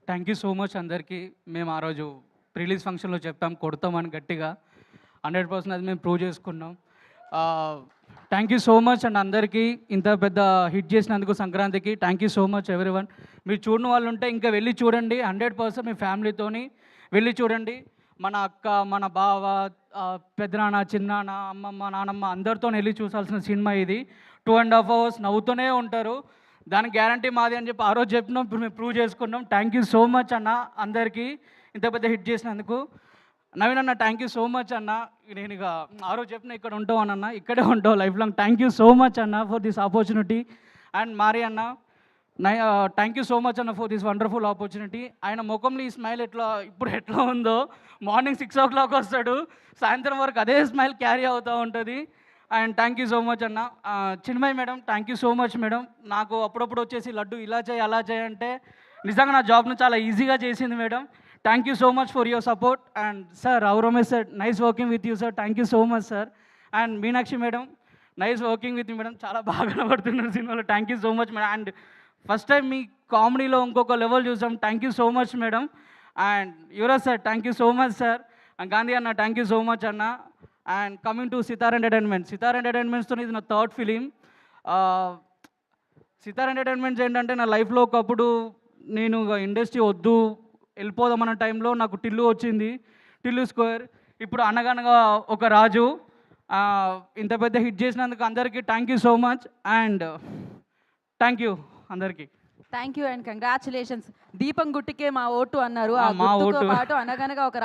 Thank you so much అందరికీ. మేము ఆ రోజు రిలీజ్ ఫంక్షన్‌లో చెప్పాం కొడతామని గట్టిగా. 100% అది మేము ప్రూవ్ చేసుకున్నాం. Thank you so much and అందరికీ ఇంత పెద్ద హిట్ చేసినందుకు సంక్రాంతికి. Thank you so much everyone. మీరు చూడని వాళ్ళు ఉంటే ఇంకా వెళ్ళి చూడండి. 100% మీ ఫ్యామిలీతోని వెళ్ళి చూడండి. మన అక్క, మన బావ, పెదనాన్న, చిన్నాన్న, అమ్మమ్మ, నానమ్మ అందరితోని వెళ్ళి చూసాల్సిన సినిమా ఇది. 2½ అవర్స్ నవ్వుతూనే ఉంటారు. దానికి గ్యారంటీ మాది అని చెప్పి ఆ రోజు చెప్పినాం. ఇప్పుడు మేము ప్రూవ్ చేసుకున్నాం. థ్యాంక్ యూ సో మచ్ అన్న అందరికీ ఇంత పెద్ద హిట్ చేసినందుకు. నవీన్ అన్న థ్యాంక్ యూ సో మచ్ అన్న. నేను ఇక ఆ రోజు చెప్పిన ఇక్కడ ఉంటావు అన్న, ఇక్కడే ఉంటావు life long. Thank you so much అన్న ఫర్ దిస్ ఆపర్చునిటీ. అండ్ మారి అన్న థ్యాంక్ యూ సో మచ్ అన్న ఫర్ దిస్ వండర్ఫుల్ ఆపర్చునిటీ. ఆయన ముఖంలో ఈ స్మైల్ ఇప్పుడు ఎట్లా ఉందో, మార్నింగ్ 6 o'clock వస్తాడు, సాయంత్రం వరకు అదే స్మైల్ క్యారీ అవుతూ ఉంటుంది. And thank you so much అన్న. Chinmayi madam thank you so much madam. నాకు అప్పుడప్పుడు వచ్చేసి లడ్డు ఇలా చేయి అలా చేయి అంటే నిజంగా నా జాబ్ను చాలా ఈజీగా చేసింది madam. Thank you so much for your support. And sir Ramesh sir nice working with you sir. Thank you so much sir. And Meenakshi madam nice working with you madam. చాలా బాగా కనబడుతున్నారు సినిమాలో. Thank you so much madam. And first time మీ కామెడీలో ఇంకొక level చూసాం. Thank you so much madam. And Yuvraj sir thank you so much sir. And Gandhi అన్న thank you so much అన్న. అండ్ కమింగ్ టు సితార్ ఎంటర్టైన్మెంట్స్తో ఇది నా థర్డ్ ఫిలిం. సితార్ ఎంటర్టైన్మెంట్స్ ఏంటంటే నా లైఫ్లో ఒకప్పుడు నేను ఇండస్ట్రీ వద్దు వెళ్ళిపోదామన్న టైంలో నాకు టిల్లు వచ్చింది, టిల్లు స్క్వేర్. ఇప్పుడు అనగనగా ఒక రాజు. ఇంత పెద్ద హిట్ చేసినందుకు అందరికీ thank you so much. And thank you అందరికీ. Thank you and congratulations. దీపం గుట్టికే మా ఓటు అన్నారు. ఆ మా గుర్తుతో ఓటు. పాటు అనగనగా ఒక రాజు